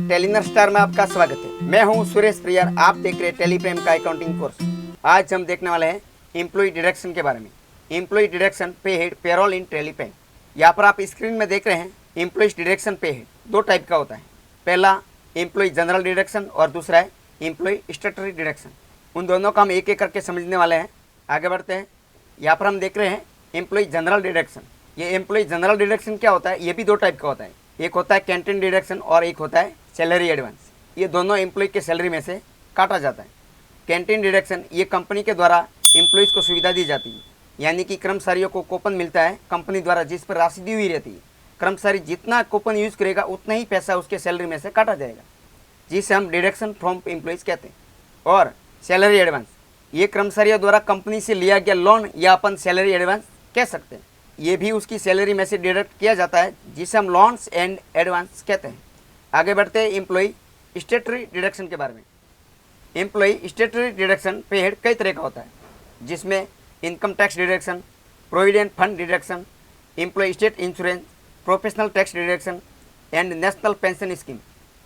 टेलीनर star में आपका स्वागत है। मैं हूं सुरेश प्रियर। आप देख रहे हैं टेलीप्रेम का अकाउंटिंग कोर्स। आज हम देखने वाले हैं एम्प्लॉय डिडक्शन के बारे में। Employ deduction pay head payroll इन टेलीप्रेम। यहाँ पर आप स्क्रीन में देख रहे हैं एम्प्लॉय डिडक्शन पे हेड दो टाइप का होता है। पहला एम्प्लॉय जनरल डिडक्शन और दूसरा है एम्प्लॉय स्टैट्यूटरी डिडक्शन। उन दोनों का हम एक एक करके समझने वाले हैं। आगे बढ़ते हैं। यहाँ पर हम देख रहे हैं एम्प्लॉय जनरल डिडक्शन। ये एम्प्लॉय जनरल डिडक्शन क्या होता है? ये भी दो टाइप का होता है। एक होता है कैंटीन डिडक्शन और एक होता है सैलरी एडवांस। ये दोनों एम्प्लॉय के सैलरी में से काटा जाता है। कैंटीन डिडक्शन ये कंपनी के द्वारा एम्प्लॉयज़ को सुविधा दी जाती है, यानी कि कर्मचारियों को कूपन मिलता है कंपनी द्वारा जिस पर राशि दी हुई रहती है। कर्मचारी जितना कूपन यूज़ करेगा उतना ही पैसा उसके सैलरी में से काटा जाएगा, जिसे हम डिडक्शन फ्रॉम एम्प्लॉयज़ कहते हैं। और सैलरी एडवांस ये कर्मचारियों द्वारा कंपनी से लिया गया लोन या अपन सैलरी एडवांस कह सकते हैं। ये भी उसकी सैलरी में से डिडक्ट किया जाता है, जिसे हम लोन्स एंड एडवांस कहते हैं। आगे बढ़ते हैं एम्प्लॉय स्टैट्यूटरी डिडक्शन के बारे में। Employ statutory deduction pay head कई तरह का होता है, जिसमें income tax deduction, provident fund deduction, employ state insurance, professional tax deduction and national pension scheme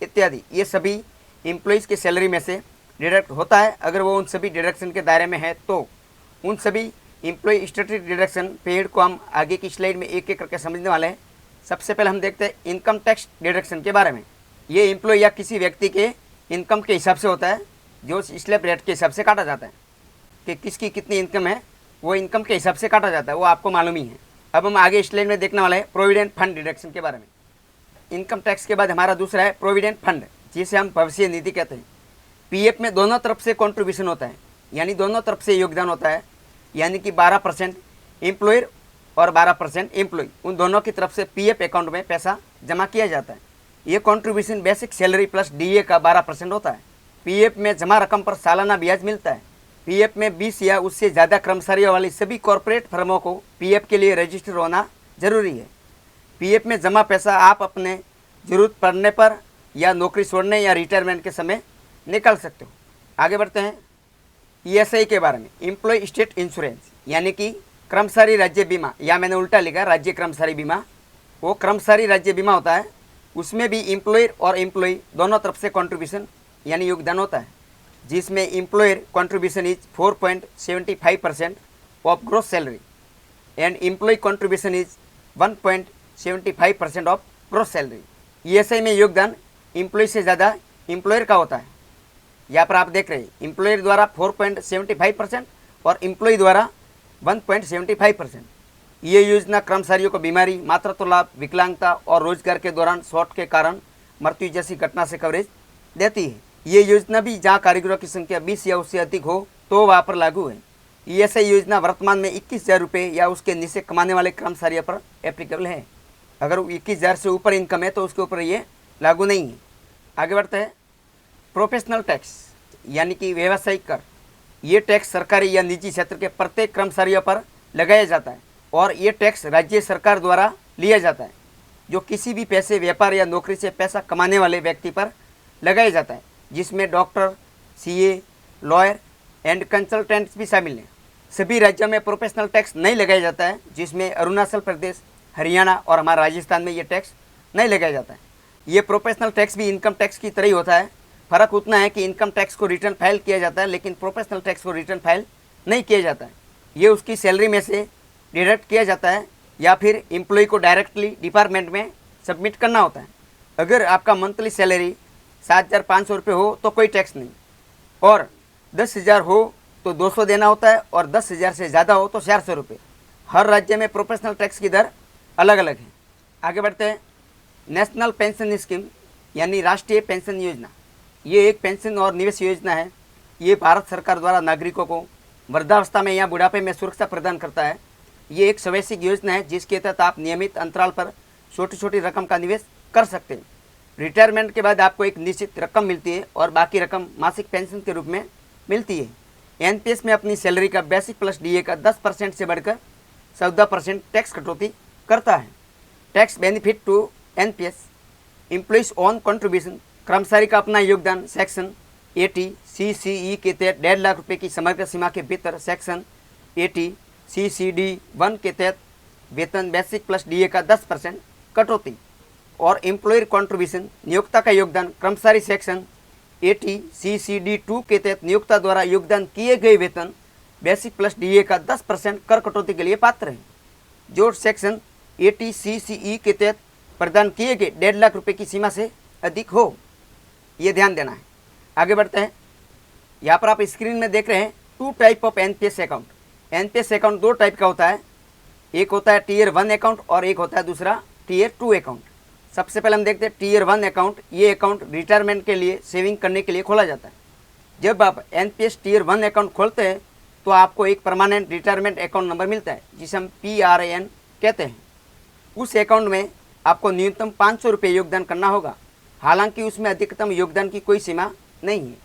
इत्यादि। ये सभी एम्प्लॉयज़ के सैलरी में से डिडक्ट होता है। अगर वो उन सभी डिडक्शन के दायरे में है तो उन सभी employ statutory deduction pay head को हम आगे की स्लाइड में एक एक करके समझने वाले हैं। सबसे पहले हम देखते हैं इनकम टैक्स डिडक्शन के बारे में। ये एम्प्लॉय या किसी व्यक्ति के इनकम के हिसाब से होता है, जो स्लैब रेट के हिसाब से काटा जाता है कि किसकी कितनी इनकम है, वो इनकम के हिसाब से काटा जाता है, वो आपको मालूम ही है। अब हम आगे स्लाइड में देखने वाले हैं प्रोविडेंट फंड डिडक्शन के बारे में। इनकम टैक्स के बाद हमारा दूसरा है प्रोविडेंट फंड, जिसे हम भविष्य निधि कहते हैं। पीएफ में दोनों तरफ से कॉन्ट्रीब्यूशन होता है, यानी दोनों तरफ से योगदान होता है, यानी कि 12% एम्प्लॉयर और 12% एम्प्लॉय, उन दोनों की तरफ से पीएफ अकाउंट में पैसा जमा किया जाता है। ये contribution basic salary plus DA का 12% होता है। पीएफ में जमा रकम पर सालाना ब्याज मिलता है। पीएफ में 20 या उससे ज़्यादा कर्मचारियों वाली सभी कॉरपोरेट फर्मों को पीएफ के लिए रजिस्टर होना जरूरी है। पीएफ में जमा पैसा आप अपने ज़रूरत पड़ने पर या नौकरी छोड़ने या रिटायरमेंट के समय निकाल सकते हो। आगे बढ़ते हैं ईएसआई के बारे में। एम्प्लॉय स्टेट इंश्योरेंस यानी कि कर्मचारी राज्य बीमा, या मैंने उल्टा लिखा राज्य कर्मचारी बीमा, वो कर्मचारी राज्य बीमा होता है। उसमें भी एम्प्लॉयर और एम्प्लॉय दोनों तरफ से कंट्रीब्यूशन यानी योगदान होता है, जिसमें employer contribution is 4.75% of gross salary and employ contribution is 1.75% of gross salary. ESI में योगदान एम्प्लॉय से ज़्यादा एम्प्लॉयर का होता है। यहाँ पर आप देख रहे हैं एम्प्लॉयर द्वारा 4.75% और एम्प्लॉय द्वारा 1.75%। ये योजना कर्मचारियों को बीमारी, मातृत्व लाभ, विकलांगता और रोजगार के दौरान शॉर्ट के कारण मृत्यु जैसी घटना से कवरेज देती है। ये योजना भी जहाँ कारीगरों की संख्या 20 या उससे अधिक हो तो वहाँ पर लागू है। ईएसआई योजना वर्तमान में 21,000 रुपये या उसके नीचे कमाने वाले कर्मचारियों पर एप्लीकेबल है। अगर 21,000 से ऊपर इनकम है तो उसके ऊपर ये लागू नहीं है। आगे बढ़ते हैं प्रोफेशनल टैक्स यानी कि व्यावसायिक कर। ये टैक्स सरकारी या निजी क्षेत्र के प्रत्येक कर्मचारियों पर लगाया जाता है और ये टैक्स राज्य सरकार द्वारा लिया जाता है, जो किसी भी पैसे, व्यापार या नौकरी से पैसा कमाने वाले व्यक्ति पर लगाया जाता है, जिसमें doctor, CA, lawyer and consultants भी शामिल हैं। सभी राज्यों में प्रोफेशनल टैक्स नहीं लगाया जाता है, जिसमें अरुणाचल प्रदेश, हरियाणा और हमारा राजस्थान में ये टैक्स नहीं लगाया जाता है। ये प्रोफेशनल टैक्स भी इनकम टैक्स की तरह ही होता है। फ़र्क उतना है कि इनकम टैक्स को रिटर्न फाइल किया जाता है, लेकिन प्रोफेशनल टैक्स को रिटर्न फाइल नहीं किया जाता है। ये उसकी सैलरी में से डिडक्ट किया जाता है या फिर एम्प्लॉय को डायरेक्टली डिपार्टमेंट में सबमिट करना होता है। अगर आपका मंथली सैलरी 7,500 रुपये हो तो कोई टैक्स नहीं, और 10,000 हो तो 200 देना होता है, और 10,000 से ज़्यादा हो तो 400 रुपये। हर राज्य में प्रोफेशनल टैक्स की दर अलग अलग है। आगे बढ़ते हैं नेशनल पेंशन स्कीम यानी राष्ट्रीय पेंशन योजना। ये एक पेंशन और निवेश योजना है। ये भारत सरकार द्वारा नागरिकों को वृद्धावस्था में या बुढ़ापे में सुरक्षा प्रदान करता है। ये एक स्वैच्छिक योजना है जिसके तहत आप नियमित अंतराल पर छोटी छोटी रकम का निवेश कर सकते हैं। रिटायरमेंट के बाद आपको एक निश्चित रकम मिलती है और बाकी रकम मासिक पेंशन के रूप में मिलती है। एनपीएस में अपनी सैलरी का बेसिक प्लस डीए का 10% से बढ़कर 14% टैक्स कटौती करता है। Tax benefit to NPS employees own contribution, कर्मचारी का अपना योगदान सेक्शन 80 CCE के तहत 1.5 लाख रुपये की समग्र सीमा के भीतर सेक्शन 80 CCD 1 के तहत वेतन बेसिक प्लस डीए का 10% कटौती, और एम्प्लॉयर कंट्रीब्यूशन नियोक्ता का योगदान कर्मचारी सेक्शन 80 CCD2 के तहत नियोक्ता द्वारा योगदान किए गए वेतन बेसिक प्लस DA का 10% कर कटौती के लिए पात्र है, जो सेक्शन 80 CCE के तहत प्रदान किए गए 1.5 लाख रुपए की सीमा से अधिक हो। ये ध्यान देना है। आगे बढ़ते हैं। यहाँ पर आप स्क्रीन में देख रहे हैं 2 type of NPS account. NPS account 2 type का होता है, एक होता है टीयर 1 अकाउंट और एक होता है दूसरा टीयर 2 अकाउंट। सबसे पहले हम देखते हैं टीयर 1 अकाउंट। ये अकाउंट रिटायरमेंट के लिए सेविंग करने के लिए खोला जाता है। जब आप NPS टीयर 1 अकाउंट खोलते हैं तो आपको एक परमानेंट रिटायरमेंट अकाउंट नंबर मिलता है, जिसे हम PRAN कहते हैं। उस अकाउंट में आपको न्यूनतम 500 रुपये योगदान करना होगा। हालांकि उसमें अधिकतम योगदान की कोई सीमा नहीं है।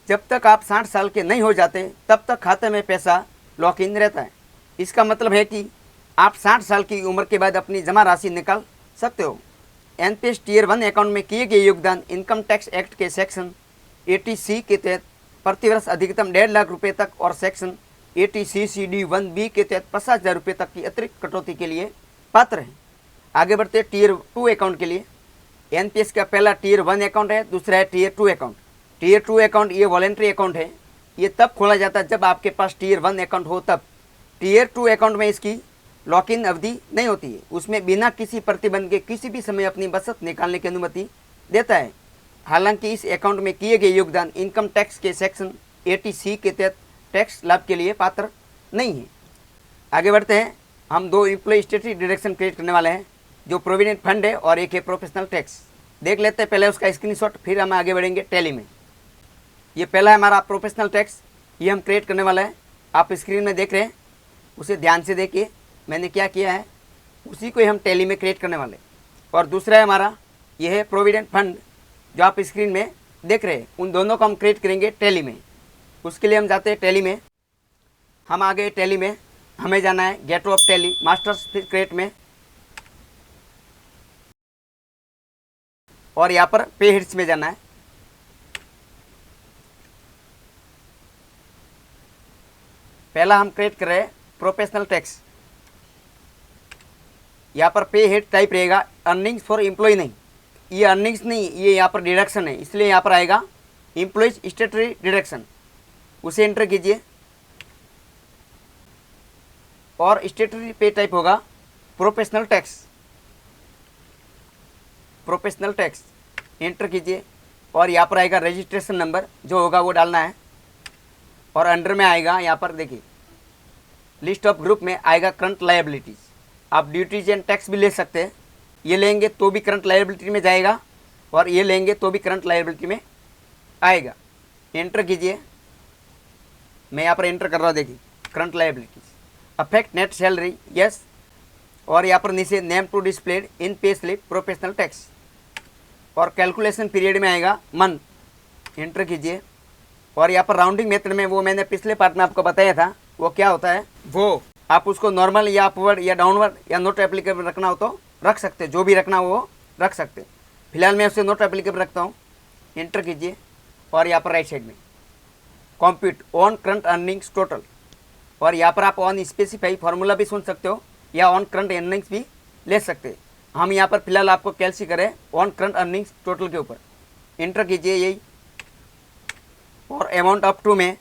जब तक आप 60 साल के नहीं हो जाते तब तक खाते में पैसा लॉक इन रहता है। इसका मतलब है कि आप 60 साल की उम्र के बाद अपनी जमा राशि निकाल सकते हो। NPS टीयर 1 अकाउंट में किए गए योगदान इनकम टैक्स एक्ट के सेक्शन 80C के तहत प्रतिवर्ष अधिकतम 1.5 लाख रुपये तक और सेक्शन 80 CCD1B के तहत 50,000 रुपये तक की अतिरिक्त कटौती के लिए पात्र है। आगे बढ़ते टीयर 2 अकाउंट के लिए। NPS का पहला टीयर 1 अकाउंट है, दूसरा है टीयर 2 अकाउंट। टीयर 2 अकाउंट ये वॉलेंट्री अकाउंट है। ये तब खोला जाता है जब आपके पास टीयर 1 अकाउंट हो तब। टीयर 2 अकाउंट में इसकी लॉक इन अवधि नहीं होती है। उसमें बिना किसी प्रतिबंध के किसी भी समय अपनी बचत निकालने की अनुमति देता है। हालांकि इस अकाउंट में किए गए योगदान इनकम टैक्स के सेक्शन 80C के तहत टैक्स लाभ के लिए पात्र नहीं है। आगे बढ़ते हैं। हम 2 एम्प्लॉय स्टेटरी डिडक्शन क्रिएट करने वाले हैं, जो प्रोविडेंट फंड है और एक है प्रोफेशनल टैक्स। देख लेते हैं पहले उसका स्क्रीनशॉट, फिर हम आगे बढ़ेंगे टैली में। ये पहला है हमारा प्रोफेशनल टैक्स, ये हम क्रिएट करने वाला है। आप स्क्रीन में देख रहे हैं, उसे ध्यान से देखिए। मैंने क्या किया है उसी को ही हम टैली में क्रिएट करने वाले। और दूसरा है हमारा ये है प्रोविडेंट फंड, जो आप स्क्रीन में देख रहे हैं। उन दोनों को हम क्रिएट करेंगे टैली में। उसके लिए हम जाते हैं टैली में। हम आ गए टैली में, हमें जाना है गेट ऑफ टैली मास्टर्स, फिर क्रिएट में, और यहाँ पर पे हेड्स में जाना है। पहला हम क्रिएट कर रहे हैं प्रोफेशनल टैक्स। यहाँ पर पे हेड टाइप रहेगा अर्निंग्स फॉर एम्प्लॉय, नहीं ये अर्निंग्स नहीं, ये यहाँ पर डिडक्शन है, इसलिए यहाँ पर आएगा एम्प्लॉयज स्टेटरी डिडक्शन। उसे एंटर कीजिए और स्टेटरी पे टाइप होगा professional tax. Professional tax enter कीजिए और यहाँ पर आएगा रजिस्ट्रेशन नंबर, जो होगा वो डालना है। और अंडर में आएगा यहाँ पर देखिए लिस्ट ऑफ ग्रुप में आएगा करंट लायबिलिटीज़। आप ड्यूटीज एंड टैक्स भी ले सकते हैं। ये लेंगे तो भी करंट लायबिलिटी में जाएगा और ये लेंगे तो भी करंट लायबिलिटी में आएगा। एंटर कीजिए, मैं यहाँ पर एंटर कर रहा हूँ। देखिए current liabilities, affect net salary, yes. और यहाँ पर नीचे name to displayed in pay slip professional tax, और कैलकुलेशन पीरियड में आएगा मंथ। एंटर कीजिए और यहाँ पर राउंडिंग मेथड में, वो मैंने पिछले पार्ट में आपको बताया था, वो क्या होता है, वो आप उसको नॉर्मल या अपवर्ड या डाउनवर्ड या नॉट एप्लीकेबल रखना हो तो रख सकते हैं, जो भी रखना हो वो रख सकते हैं। फिलहाल मैं उसे नॉट एप्लीकेबल रखता हूँ। एंटर कीजिए और यहाँ पर राइट साइड में compute on current earnings total, और यहाँ पर आप ऑन स्पेसिफाई फार्मूला भी सुन सकते हो या ऑन करंट अर्निंग्स भी ले सकते हैं। हम यहाँ पर फिलहाल आपको कैलसी करें ऑन करंट अर्निंग्स टोटल के ऊपर। एंटर कीजिए यही, और अमाउंट अप टू में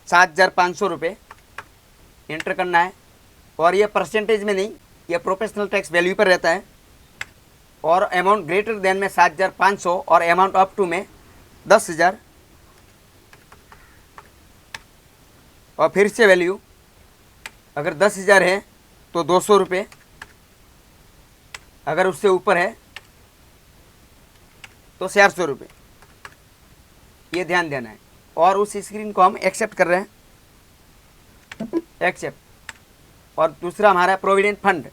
7,500 रुपये एंटर करना है। और ये परसेंटेज में नहीं, ये प्रोफेशनल टैक्स वैल्यू पर रहता है। और अमाउंट ग्रेटर देन में 7,500 और अमाउंट अप टू में 10,000, और फिर से वैल्यू अगर 10,000 है तो 200 रुपये, अगर उससे ऊपर है तो 400 रुपये। ये ध्यान देना है। और उस स्क्रीन को हम एक्सेप्ट कर रहे हैं, एक्सेप्ट। और दूसरा हमारा प्रोविडेंट फंड,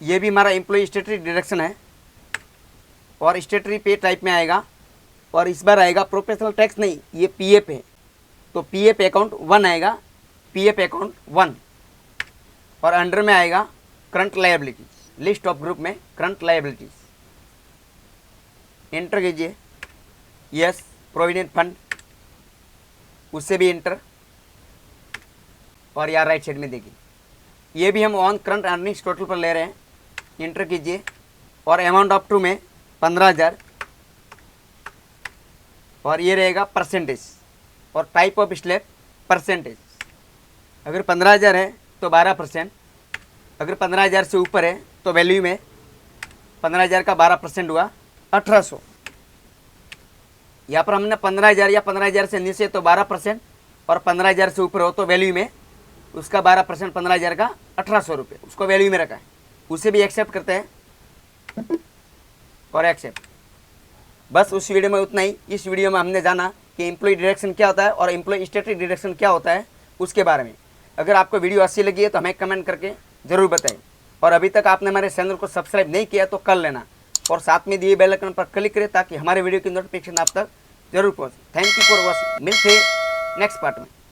ये भी हमारा एम्प्लॉय स्टेटरी डिडक्शन है और स्टेटरी पे टाइप में आएगा। और इस बार आएगा प्रोफेशनल टैक्स नहीं, ये पीएफ है, तो पीएफ अकाउंट 1 आएगा, पीएफ अकाउंट 1। और अंडर में आएगा current liabilities, list of group में करंट लायबिलिटीज। एंटर कीजिए, यस। प्रोविडेंट फंड, उससे भी एंटर। और यार राइट साइड में देखिए ये भी हम ऑन करंट अर्निंग्स टोटल पर ले रहे हैं, इंटर कीजिए। और अमाउंट अप टू में 15,000 और ये रहेगा परसेंटेज और टाइप ऑफ स्लैब परसेंटेज। अगर 15,000 है तो 12%, अगर 15,000 से ऊपर है तो वैल्यू में 15,000 का 12% हुआ 1800। यहाँ पर हमने 15,000 या 15,000 से नीचे तो 12% और 15,000 से ऊपर हो तो वैल्यू में उसका 12%, 15,000 का 1800 रुपये उसको वैल्यू में रखा है, उसे भी एक्सेप्ट करते हैं और एक्सेप्ट। बस उस वीडियो में उतना ही। इस वीडियो में हमने जाना कि एम्प्लॉय डिडक्शन क्या होता है और एम्प्लॉय स्टैट्यूटरी डिडक्शन क्या होता है उसके बारे में। अगर आपको वीडियो अच्छी लगी है तो हमें कमेंट करके ज़रूर बताएं। और अभी तक आपने हमारे चैनल को सब्सक्राइब नहीं किया तो कर लेना और साथ में दिए बेल आइकन पर क्लिक करें ताकि हमारे वीडियो की नोटिफिकेशन आप तक जरूर पहुँचे। Thank you for watching. मिलते हैं नेक्स्ट पार्ट में।